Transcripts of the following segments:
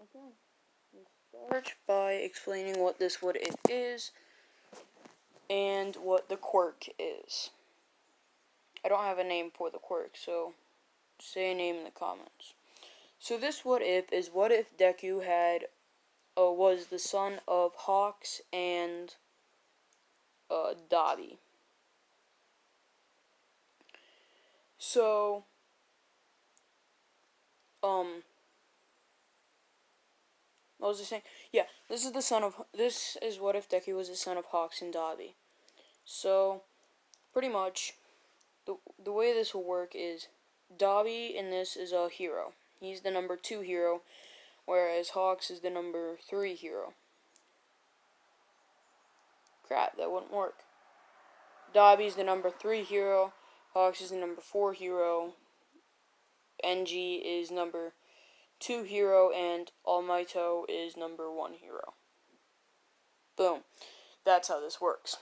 Okay. Let's start by explaining what this what if is and what the quirk is. I don't have a name for the quirk, so say a name in the comments. So this what if is what if Deku was the son of Hawks and Dabi. So what was I saying? Yeah, this is what if Deku was the son of Hawks and Dabi. So pretty much the way this will work is Dabi in this is a hero. He's the number 2 hero, whereas Hawks is the number 3 hero. Crap, that wouldn't work. Dabi's the number 3 hero, Hawks is the number 4 hero, NG is number 2 hero, and Almighto is number 1 hero. Boom. That's how this works.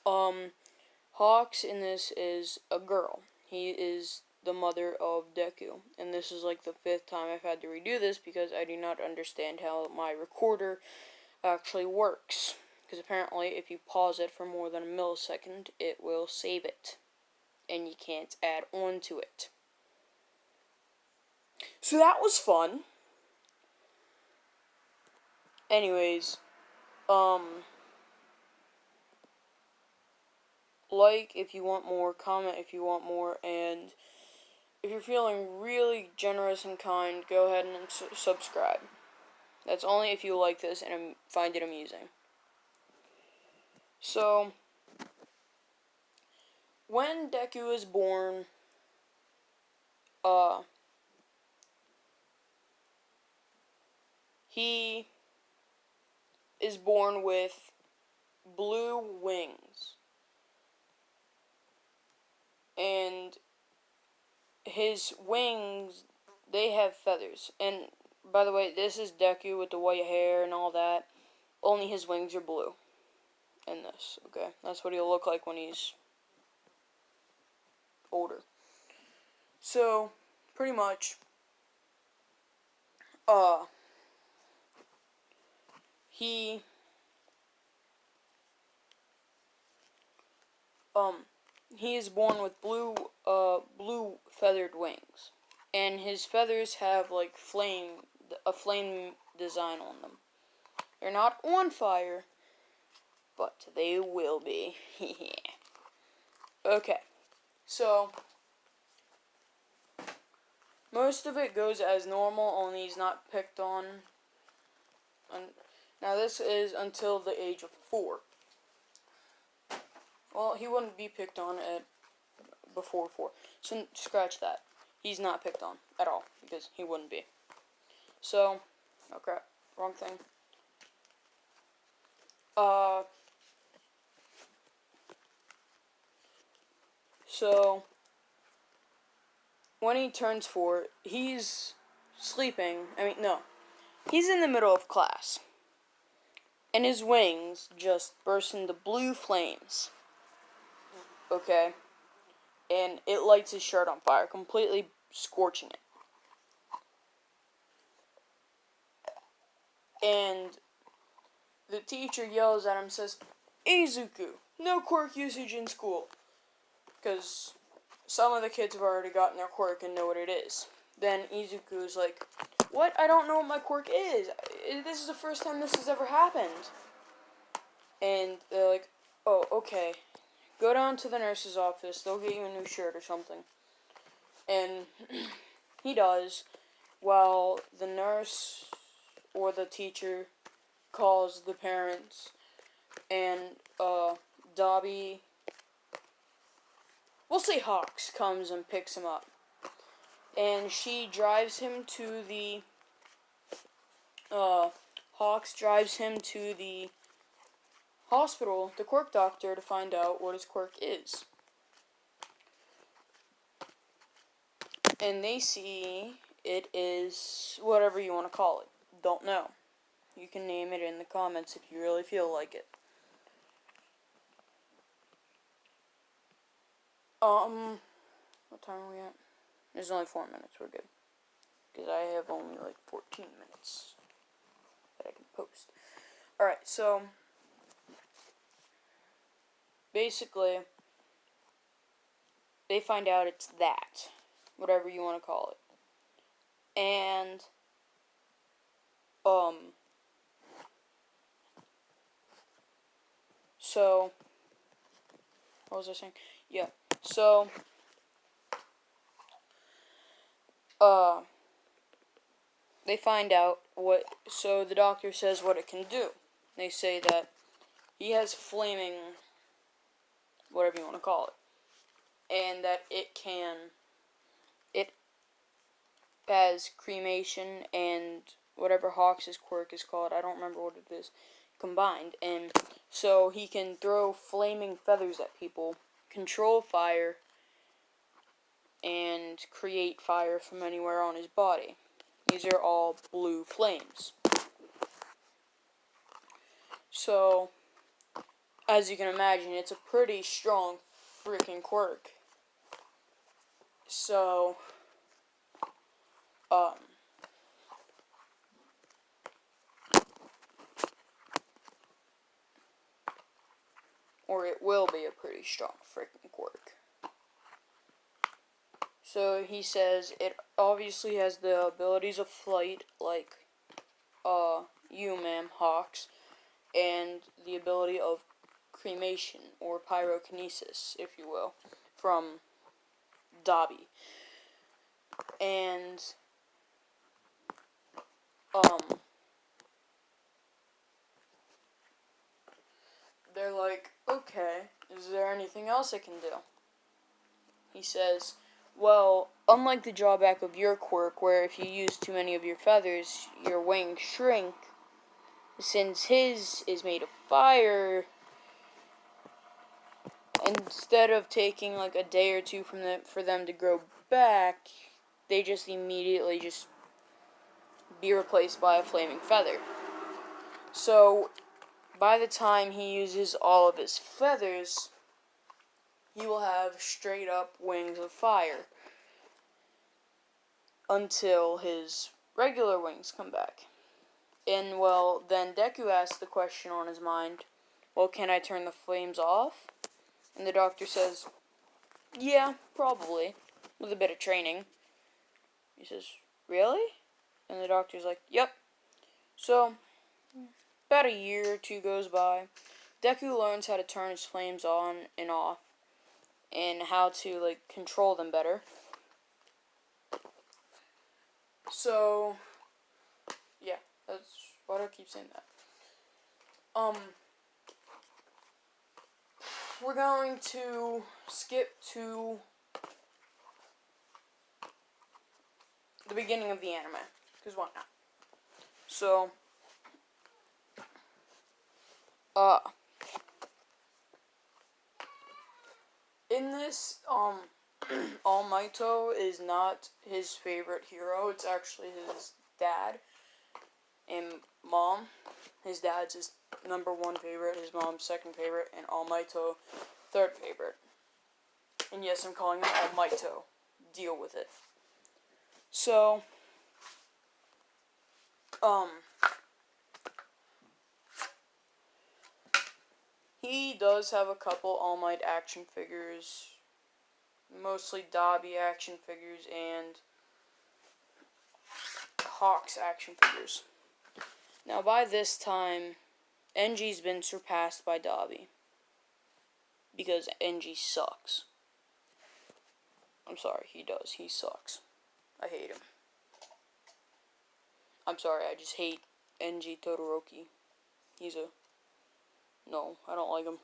Hawks in this is a girl. He is the mother of Deku. And this is like the 5th time I've had to redo this because I do not understand how my recorder actually works. Because apparently if you pause it for more than a millisecond, it will save it. And you can't add on to it. So that was fun. Anyways, like if you want more, comment if you want more, and if you're feeling really generous and kind, go ahead and subscribe. That's only if you like this and find it amusing. So, when Deku is born, he is born with blue wings. And his wings, they have feathers. And, by the way, this is Deku with the white hair and all that. Only his wings are blue. In this, okay? That's what he'll look like when he's older. So, pretty much, he is born with blue feathered wings, and his feathers have like a flame design on them. They're not on fire, but they will be. Okay, so most of it goes as normal, only he's not picked on. Now this is until the age of 4. Well, he wouldn't be picked on at before 4. So scratch that. He's not picked on at all because he wouldn't be. So, oh crap, wrong thing. So when he turns 4, he's sleeping. He's in the middle of class. And his wings just burst into blue flames. Okay? And it lights his shirt on fire, completely scorching it. And the teacher yells at him and says, "Izuku, no quirk usage in school." Because some of the kids have already gotten their quirk and know what it is. Then Izuku is like, "What? I don't know what my quirk is. This is the first time this has ever happened." And they're like, "Oh, okay. Go down to the nurse's office. They'll get you a new shirt or something." And he does, while the nurse or the teacher calls the parents, and Dabi, we'll say Hawks, comes and picks him up. And she drives him to the, Hawks drives him to the hospital, the quirk doctor, to find out what his quirk is. And they see it is whatever you want to call it. Don't know. You can name it in the comments if you really feel like it. What time are we at? There's only 4 minutes, we're good. because I have only like 14 minutes that I can post. Alright, so basically, they find out it's that, whatever you want to call it. And, so, what was I saying? Yeah, so, they find out so the doctor says what it can do. They say that he has flaming, whatever you want to call it, and that it has cremation and whatever Hawks' quirk is called, I don't remember what it is, combined. And so he can throw flaming feathers at people, control fire, and create fire from anywhere on his body. These are all blue flames. So, as you can imagine, it's a pretty strong freaking quirk. So, or it will be a pretty strong freaking quirk. So he says it obviously has the abilities of flight, like you, ma'am, Hawks, and the ability of cremation or pyrokinesis, if you will, from Dabi. And they're like, okay, is there anything else I can do? He says, well, unlike the drawback of your quirk, where if you use too many of your feathers, your wings shrink, since his is made of fire, instead of taking like a day or two for them to grow back, they just immediately just be replaced by a flaming feather. So, by the time he uses all of his feathers, he will have straight up wings of fire until his regular wings come back. And, well, then Deku asks the question on his mind, well, can I turn the flames off? And the doctor says, yeah, probably, with a bit of training. He says, really? And the doctor's like, yep. So, about a year or two goes by. Deku learns how to turn his flames on and off, and how to, like, control them better. So, yeah, that's why do I keep saying that? We're going to skip to the beginning of the anime, because why not? So, in this, All Mighto is not his favorite hero. It's actually his dad and mom. His dad's his number one favorite, his mom's second favorite, and All Mighto third favorite. And yes, I'm calling him All Mighto. Deal with it. So, he does have a couple All Might action figures, mostly Dabi action figures and Hawks action figures. Now, by this time, NG's been surpassed by Dabi, because NG sucks. I'm sorry, he does. He sucks. I hate him. I'm sorry, I just hate NG Todoroki. No, I don't like him.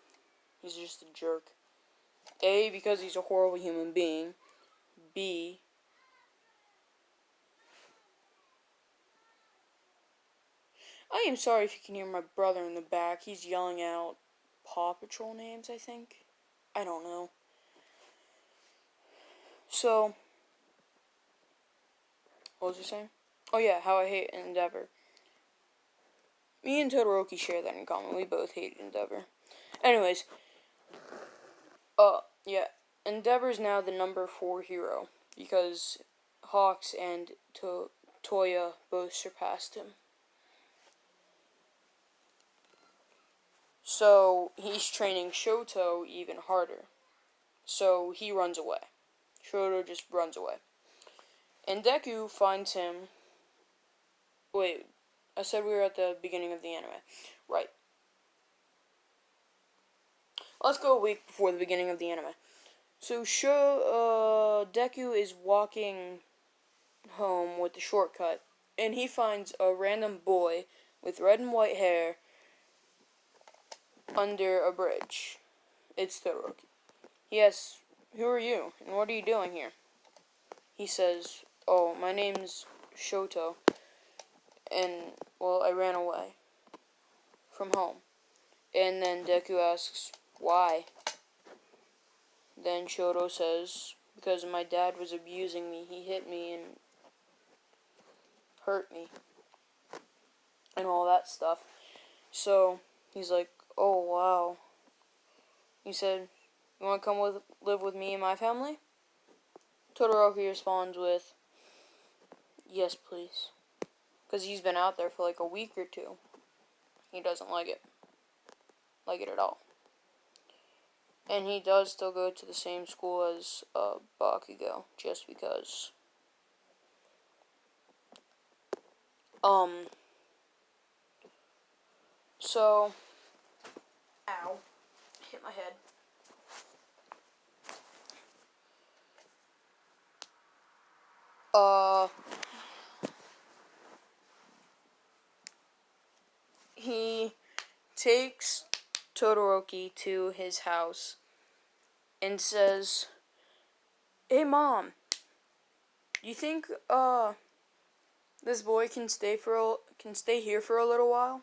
He's just a jerk. A, because he's a horrible human being. B, I am sorry if you can hear my brother in the back. He's yelling out Paw Patrol names, I think. I don't know. So, what was I saying? Oh yeah, how I hate Endeavor. Me and Todoroki share that in common. We both hate Endeavor. Anyways, yeah, Endeavor's now the number 4 hero, because Hawks and Toya both surpassed him. So he's training Shoto even harder. So he runs away. Shoto just runs away. And Deku finds him. Wait, I said we were at the beginning of the anime. Right. Let's go a week before the beginning of the anime. So Deku is walking home with the shortcut, and he finds a random boy with red and white hair under a bridge. It's Todoroki. He asks, "Who are you, and what are you doing here?" He says, "Oh, my name's Shoto, and, well, I ran away from home." And then Deku asks, "Why?" Then Shoto says, "Because my dad was abusing me. He hit me and hurt me." And all that stuff. So, he's like, "Oh, wow." He said, "You want to come live with me and my family?" Todoroki responds with, "Yes, please." Because he's been out there for like a week or two. He doesn't like it. Like it at all. And he does still go to the same school as Bakugo, just because. So, ow, hit my head. He takes Todoroki to his house and says, "Hey, Mom, you think this boy can stay here for a little while?"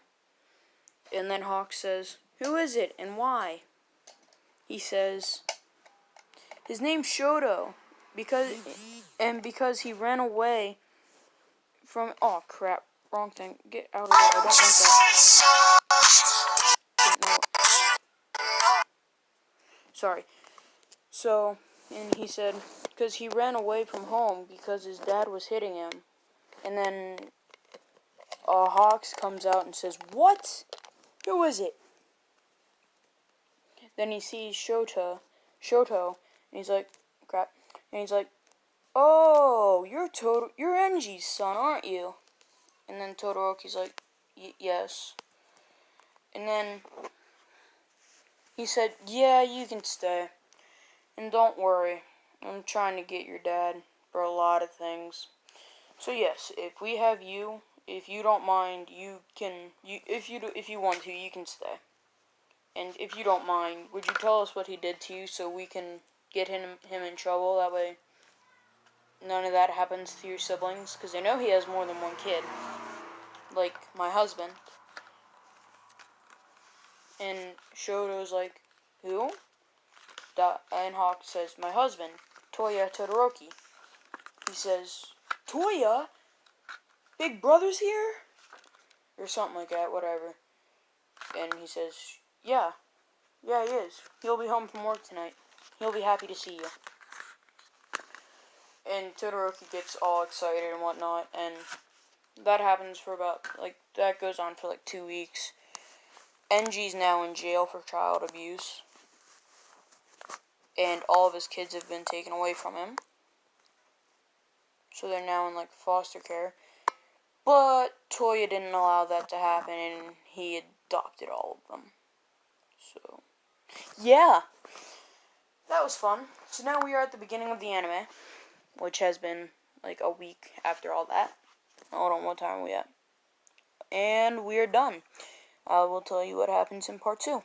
And then Hawk says, "Who is it and why?" He says, "His name's Shoto, because he ran away from." Oh crap! Wrong thing. Get out of there! I don't want that. Sorry. So, and he said, because he ran away from home because his dad was hitting him. And then Hawks comes out and says, "What? Who is it?" Then he sees Shoto, and he's like, crap. And he's like, "Oh, you're Enji's son, aren't you?" And then Todoroki's like, "Yes." And then he said, "Yeah, you can stay. And don't worry, I'm trying to get your dad for a lot of things. So yes, if we have you, if you don't mind, if you want to, you can stay. And if you don't mind, would you tell us what he did to you so we can get him in trouble? That way none of that happens to your siblings. Because I know he has more than one kid. Like my husband." And Shoto's like, "Who?" And Hawk says, "My husband, Toya Todoroki." He says, "Toya? Big brother's here?" Or something like that, whatever. And he says, Yeah, he is. He'll be home from work tonight. He'll be happy to see you." And Todoroki gets all excited and whatnot, and that happens for that goes on for 2 weeks. Enji's now in jail for child abuse. And all of his kids have been taken away from him. So they're now in foster care. But Toya didn't allow that to happen, and he adopted all of them. So, yeah. That was fun. So now we are at the beginning of the anime, which has been a week after all that. Hold on, what time are we at? And we are done. I will tell you what happens in part 2.